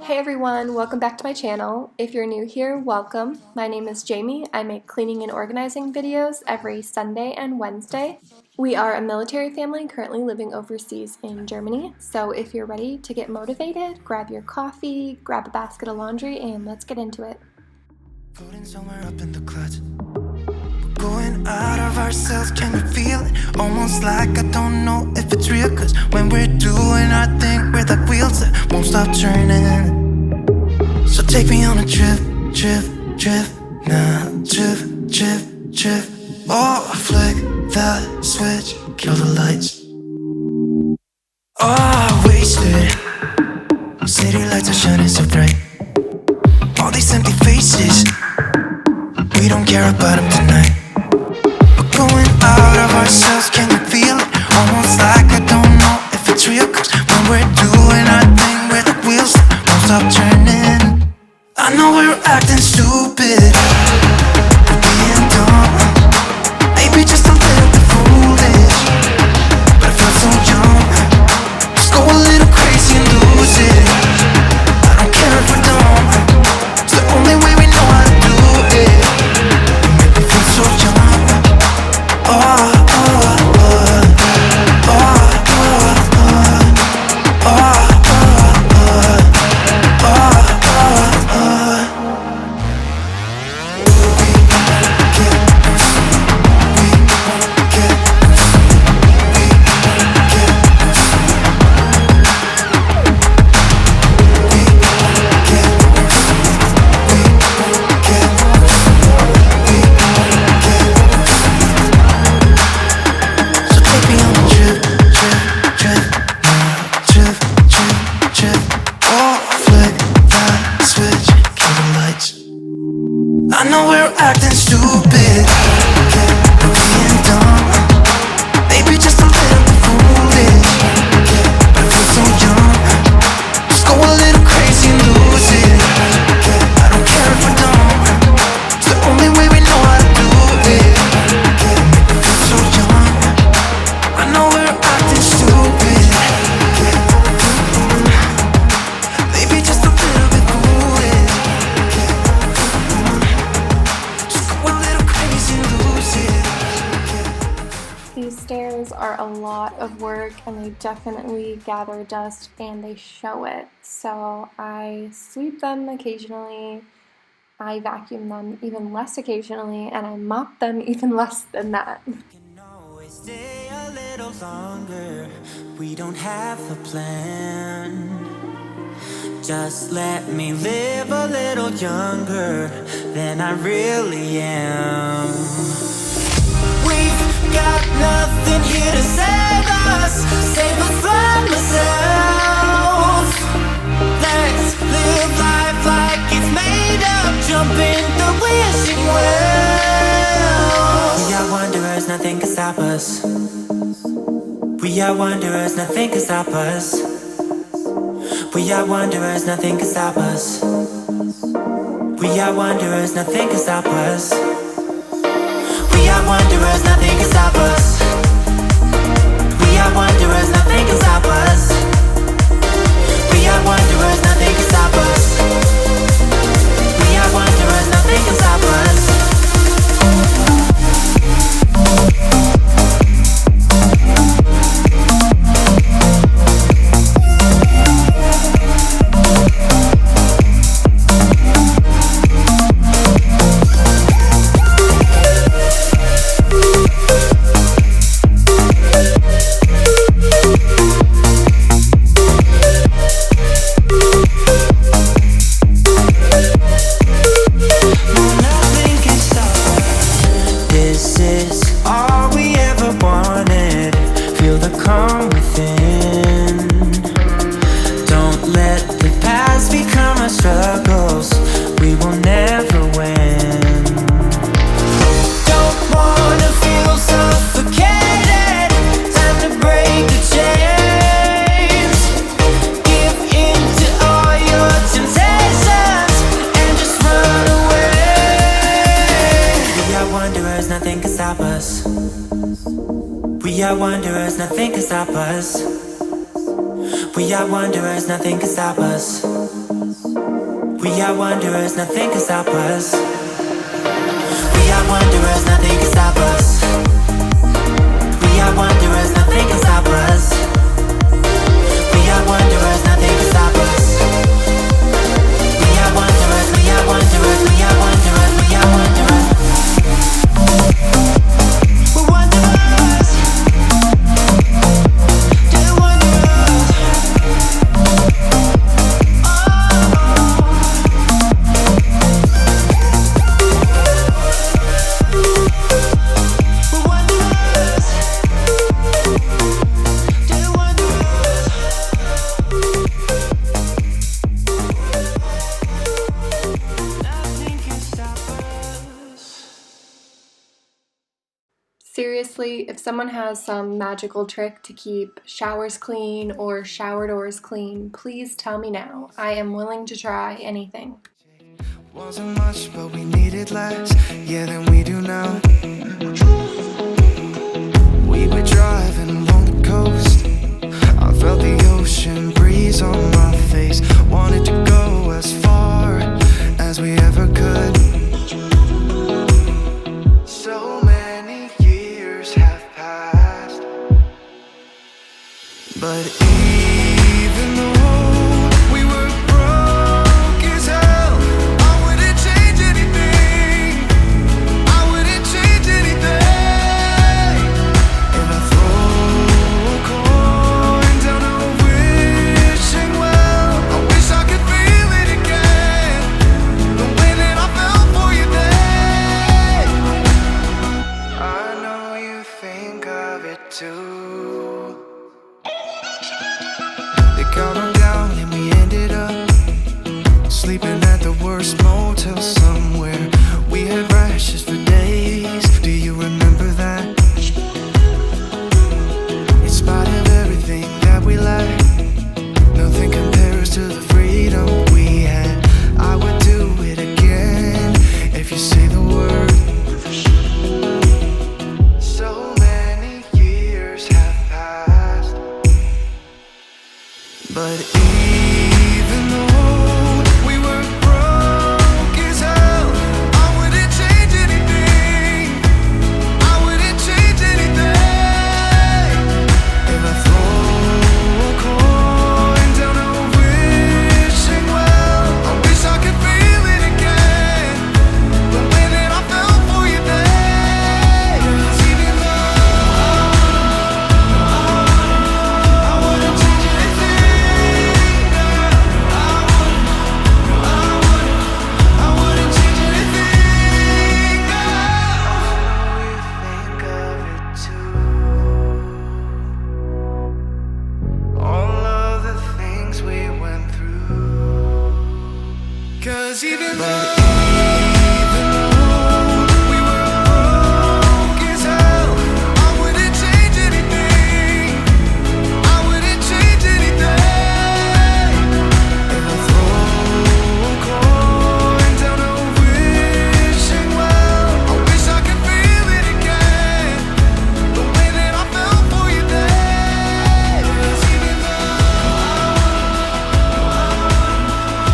Hey everyone, welcome back to my channel. If you're new here, welcome. My name is Jamie. I make cleaning and organizing videos every Sunday and Wednesday. We are a military family currently living overseas in Germany, so if you're ready to get motivated, grab your coffee, grab a basket of laundry, and let's get into it. Floating somewhere up in the clouds. Going out of ourselves, can you feel it? Almost like I don't know if it's real. Cause when we're doing our thing, we're like wheels that won't stop turning. So take me on a trip, now trip. Oh, flick the switch, kill the lights. Oh, wasted. City lights are shining so bright. All these empty faces, we don't care about them tonight. We're going out of ourselves, can you feel it? Almost like I don't know if it's real. Cause when we're doing our thing, we're the wheels that won't stop turning. I know we're acting stupid, we're being dumb, maybe just a little bit foolish, but I feel so young. Just go a little crazy and lose it. I don't care if we're dumb, it's the only way we know how to do it. You make me feel so young. I know we're acting stupid, we're being dumb, maybe just a little bit foolish, but I feel so young. Just go a little crazy and lose it. I don't care if we're dumb, it's the only way we know how to do it. I feel so young. I know we're acting stupid, maybe just a little bit foolish. These stairs are a lot of work and they definitely gather dust and they show it. So I sweep them occasionally, I vacuum them even less occasionally, and I mop them even less than that. Can always stay a little longer. We don't have a plan. Just let me live a little younger than I really am. We've got nothing here to save us from ourselves. Let's live life like it's made up, jump in the wishing well. We are wanderers, nothing can stop us. We are wanderers, nothing can stop us. We are wanderers, nothing can stop us. We are wanderers, nothing can stop us. We are wanderers, nothing can stop us. We are wanderers, nothing can stop us. We are wanderers, nothing can stop us. We are wanderers, nothing can stop us. We are wanderers, nothing can stop us. We are wanderers, nothing can stop us. We are wanderers, nothing can stop us. We are wanderers, nothing can stop us. We are wanderers, nothing can stop us. We are wanderers, nothing can stop us. We are wanderers, we are wanderers, we are wanderers, we are wanderers. We're wanderers. They're wanderers. We're wanderers. They're wanderers. Nothing can stop us. Seriously, if someone has some magical trick to keep showers clean or shower doors clean, please tell me now. I am willing to try anything. Wasn't much, but we needed less, yeah, than we do now. We were driving along the coast. I felt the ocean breeze on my face. Wanted to go as far as we ever could. So many years have passed, but even though we were broke as hell, I wouldn't change anything. I wouldn't change anything. If I throw a coin down a wishing well, I wish I could feel it again, the way that I felt for you then. I know you think of it too. They calmed down and we ended up sleeping at the worst motel somewhere. We had rashes for days. Do you remember that? In spite of everything that we lacked, nothing compares to the freedom we had. I would do it again if you say the word. So many years have passed, but even though we were broke as hell, I wouldn't change anything. I wouldn't change anything. If I throw a coin down a wishing well, I wish I could feel it again, the way that I felt for you then. 'Cause even though I wouldn't change anything, I wouldn't change anything. I know you think of it too. All of the things we went through. 'Cause even though we were broke as hell, I wouldn't change anything. I wouldn't change anything. If I throw a coin down a wishing well, I wish I could feel it again, the way that I felt for you then. 'Cause even though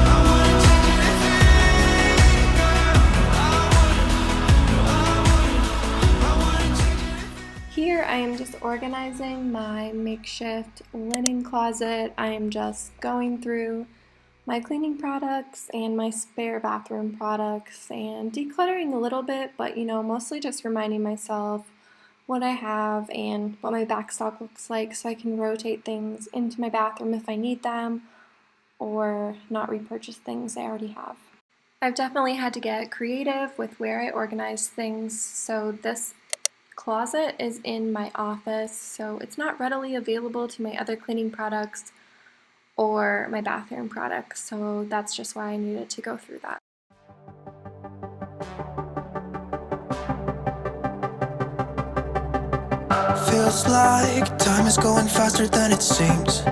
I wouldn't change anything, I wouldn't change anything. Here I am just organizing my makeshift linen closet. I am just going through my cleaning products and my spare bathroom products and decluttering a little bit, but mostly just reminding myself what I have and what my backstock looks like so I can rotate things into my bathroom if I need them or not repurchase things I already have. I've definitely had to get creative with where I organize things, so this closet is in my office, so it's not readily available to my other cleaning products or my bathroom products, so that's just why I needed to go through that. Feels like time is going faster than it seems.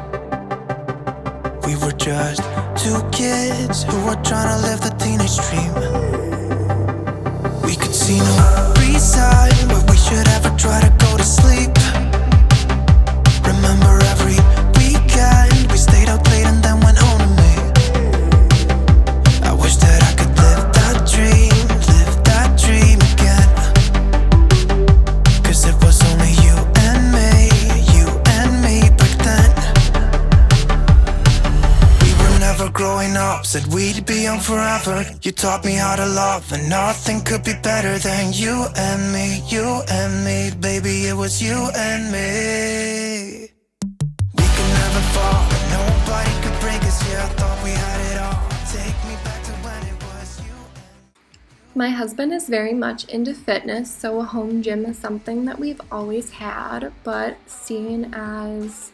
We were just two kids who were trying to live the teenage dream. We could see no reason why we should ever try to go to sleep. Remember every weekend we stayed up late and then went home to me. I never growing up, said we'd be young forever. You taught me how to love, and nothing could be better than you and me, you and me. Baby, it was you and me. We could never fall, and nobody could break us. Yeah, I thought we had it all. Take me back to when it was you and me. My husband is very much into fitness, so a home gym is something that we've always had, but seeing as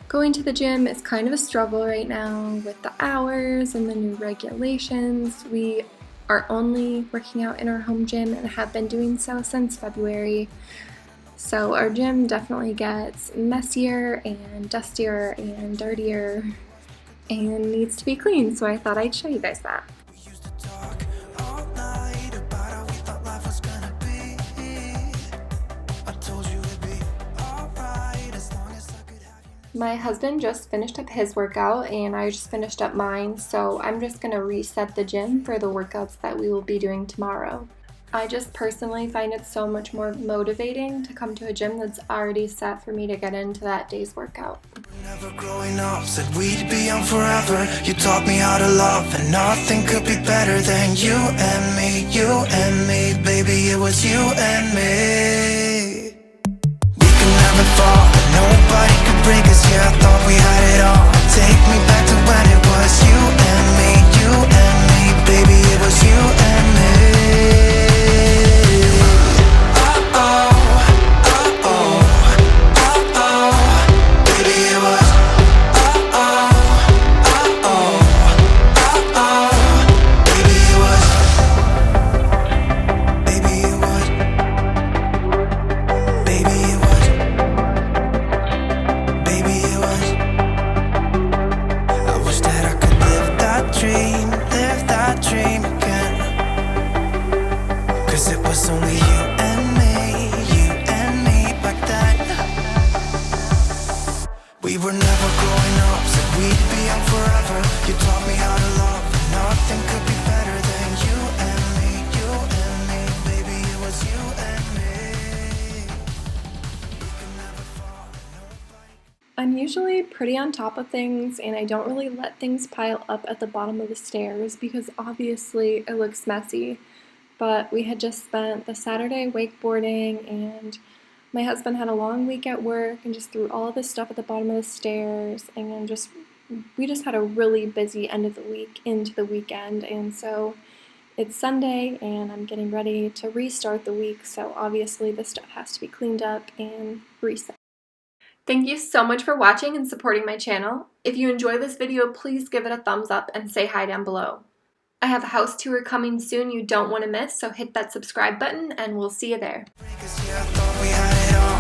going to the gym is kind of a struggle right now with the hours and the new regulations. We are only working out in our home gym and have been doing so since February. So our gym definitely gets messier and dustier and dirtier and needs to be cleaned, so I thought I'd show you guys that. We used to talk all night about how we thought life was gonna be. I told you it'd be alright as long as I could have you. My husband just finished up his workout and I just finished up mine, so I'm just going to reset the gym for the workouts that we will be doing tomorrow. I just personally find it so much more motivating to come to a gym that's already set for me to get into that day's workout. Never growing up, said we'd be young forever. You taught me how to love, and nothing could be better than you and me, you and me. Baby, it was you and me. We could never fall, and nobody could break us. Yeah, I thought we had it all. Take me back to when it was you and me, you and me. Baby, it was you and me. It was only you and me back then. We were never growing up, said we'd be young forever. You taught me how to love, and nothing could be better than you and me, you and me. Baby, it was you and me. We could never fall, nobody. I'm usually pretty on top of things and I don't really let things pile up at the bottom of the stairs because obviously it looks messy. But we had just spent the Saturday wakeboarding and my husband had a long week at work and just threw all of this stuff at the bottom of the stairs, and we just had a really busy end of the week into the weekend, and so it's Sunday and I'm getting ready to restart the week, so obviously this stuff has to be cleaned up and reset. Thank you so much for watching and supporting my channel. If you enjoy this video, please give it a thumbs up and say hi down below. I have a house tour coming soon you don't want to miss, so hit that subscribe button and we'll see you there. Because yeah, I thought we had it all.